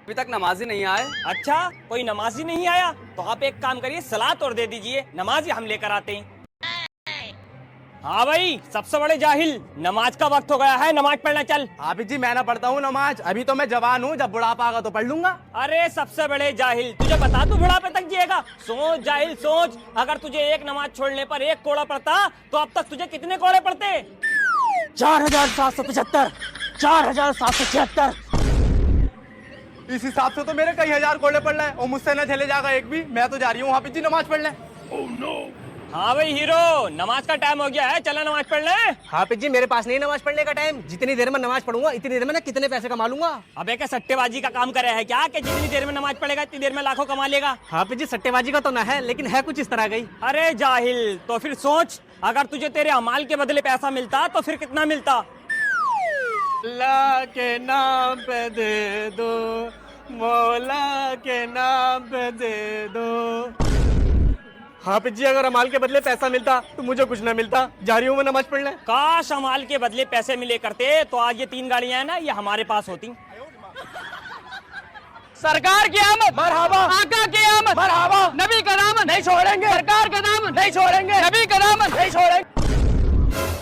अभी तक नमाजी नहीं आए। अच्छा, कोई नमाजी नहीं आया तो आप एक काम करिए, सलात और दे दीजिए, नमाजी हम लेकर आते हैं। हाँ भाई, सबसे बड़े जाहिल, नमाज का वक्त हो गया है, नमाज पढ़ना चल। हाफिज जी मैं ना पढ़ता हूँ नमाज, अभी तो मैं जवान हूँ, जब बुढ़ापा आगा तो पढ़ लूंगा। अरे सबसे बड़े जाहिल, तुझे बता तू बुढ़ापे तक जिएगा? सोच जाहिल सोच, अगर तुझे एक नमाज छोड़ने पर एक कोड़ा पड़ता तो अब तक तुझे कितने कोड़े पड़ते? 4775, 4776। इस हिसाब से तो मेरे कई हजार कोड़े पड़ रहे हैं और मुझसे न झेले जाएगा एक भी। मैं तो जा रही हूँ हाफिज जी नमाज पढ़ने। हाँ भाई हीरो, नमाज का टाइम हो गया है, चला नमाज पढ़ ले। हाफिज जी मेरे पास नहीं नमाज पढ़ने का टाइम, जितनी देर में नमाज पढ़ूंगा इतनी देर में ना कितने पैसे कमा लूंगा। अबे क्या सट्टेबाजी का काम करे है क्या कि जितनी देर में नमाज पढ़ेगा इतनी देर में लाखों कमा लेगा? हाफिज जी सट्टेबाजी का तो ना है, लेकिन है कुछ इस तरह गई। अरे जाहिल, तो फिर सोच, अगर तुझे तेरे अमाल के बदले पैसा मिलता तो फिर कितना मिलता? अल्लाह के नाम पे दे दो, मौला के नाम पे दे दो। हाफिज जी अगर अमाल के बदले पैसा मिलता तो मुझे कुछ ना मिलता। जा रही हूँ मैं नमाज पढ़ने। काश अमाल के बदले पैसे मिले करते तो आज ये 3 गाड़ियां हैं ना, ये हमारे पास होती। सरकार की आमद, मरहबा। आका की आमद, मरहबा। नबी का दामन नहीं छोड़ेंगे, सरकार का दामन नहीं छोड़ेंगे, नबी का दामन नहीं छोड़ेंगे।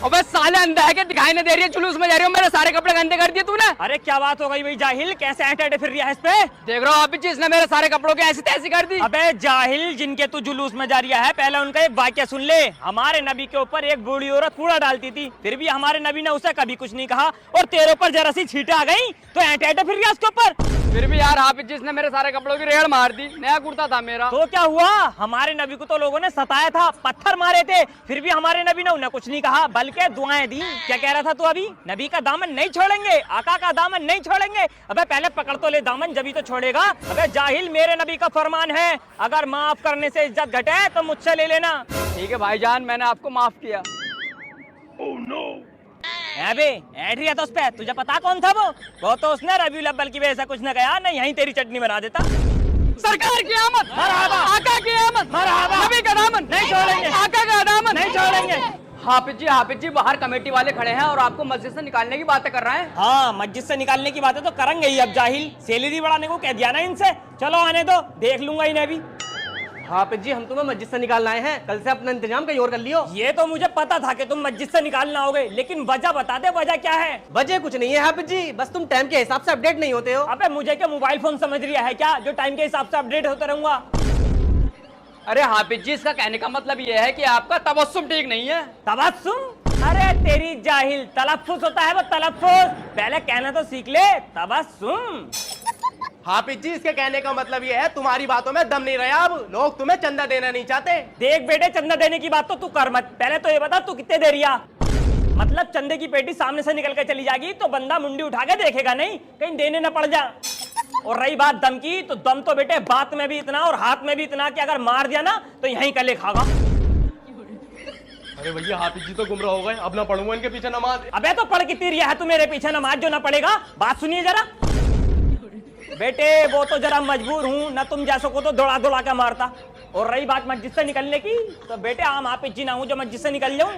अबे साले अंधा है कि दिखाई नहीं दे रही है, जुलूस में जा रही हो, मेरे सारे कपड़े गंदे कर दिए तूने। अरे क्या बात हो गई भाई जाहिल, कैसे ऐंठे फिर रहा है इस पे? देख रहा हूँ आप इसने मेरे सारे कपड़ों के ऐसी तैसी कर दी। अबे जाहिल, जिनके तू जुलूस में जा रहा है, पहले उनका एक वाक्य सुन ले। हमारे नबी के ऊपर एक बूढ़ी औरत कूड़ा डालती थी, फिर भी हमारे नबी ने उसे कभी कुछ नहीं कहा, और तेरे ऊपर जरा सी छींटे आ गई तो ऐंठे फिर रहा उसके ऊपर। फिर भी यार हाफिज जी ने मेरे सारे कपड़ों की रेड़ मार दी, नया कुर्ता था मेरा। तो क्या हुआ? हमारे नबी को तो लोगों ने सताया था, पत्थर मारे थे, फिर भी हमारे नबी ने उन्हें कुछ नहीं कहा, बल्कि दुआएं दी। क्या कह रहा था तू अभी? नबी का दामन नहीं छोड़ेंगे, आका का दामन नहीं छोड़ेंगे। अबे पहले पकड़ तो ले दामन, जब ही तो छोड़ेगा। अबे जाहिल, मेरे नबी का फरमान है, अगर माफ करने से इज्जत घटे तो मुझसे ले लेना। ठीक है भाईजान, मैंने आपको माफ किया। अबे एड्रिया तो उस पे, तुझे पता कौन था वो तो उसने रबीउल अव्वल की वजह से कुछ न गया, नहीं यहीं तेरी चटनी बना देता। सरकार की आमद, आका की आमद, नबी का दामन नहीं छोड़ेंगे, आका का दामन नहीं छोड़ेंगे। हाफिज जी बाहर कमेटी वाले खड़े हैं और आपको मस्जिद से निकालने की बातें कर रहे हैं। हाँ, मस्जिद से निकालने की बातें तो करेंगे ही। अब जाहिल, सैलरी बढ़ाने को कह दिया ना इनसे, चलो आने दो, देख लूंगा इन्हें भी। हाफिज जी हम तुम्हें मस्जिद से निकालना आए हैं, कल से अपना इंतजाम कहीं और कर लियो। ये तो मुझे पता था कि तुम मस्जिद से निकालना होगे, लेकिन वजह बता दे, वजह क्या है? वजह कुछ नहीं है हाफिज जी, बस तुम टाइम के हिसाब से अपडेट नहीं होते हो। अबे मुझे क्या मोबाइल फोन समझ रहा है क्या, जो टाइम के हिसाब से अपडेट होता रहूंगा? अरे हाफिज जी इसका कहने का मतलब ये है कि आपका तबस्सुम ठीक नहीं है। तबस्सुम? अरे तेरी जाहिल, तलफ्फुज होता है वो, तलफ्फुज। पहले कहना तो सीख ले, तबस्सुम। हाफिज जी इसके कहने का मतलब ये है तुम्हारी बातों में दम नहीं रहा, अब लोग तुम्हें चंदा देना नहीं चाहते। देख बेटे, चंदा देने की बात तो तू कर मत, पहले तो ये बता तू कितने दे रिया? मतलब चंदे की पेटी सामने से निकल कर चली जाएगी तो बंदा मुंडी उठा के देखेगा नहीं, कहीं देने न पड़ जा। और रही बात दम की, तो दम तो बेटे बात में भी इतना और हाथ में भी इतना कि अगर मार दिया ना तो यहीं कले खागा। अरे भैया हाफिज जी तो गुमराह हो गए, अब ना पढ़ूंगा इनके पीछे नमाज। अबे तो पढ़ कितनी रिया है तू मेरे पीछे नमाज जो ना पढ़ेगा? बात सुनिए जरा बेटे, वो तो जरा मजबूर हूँ, न तुम जैसों को तो दौड़ा दौड़ा के मारता। और रही बात मस्जिद से निकलने की, तो बेटे आम हाफिज जी ना हूँ जो मस्जिद से निकल जाऊं।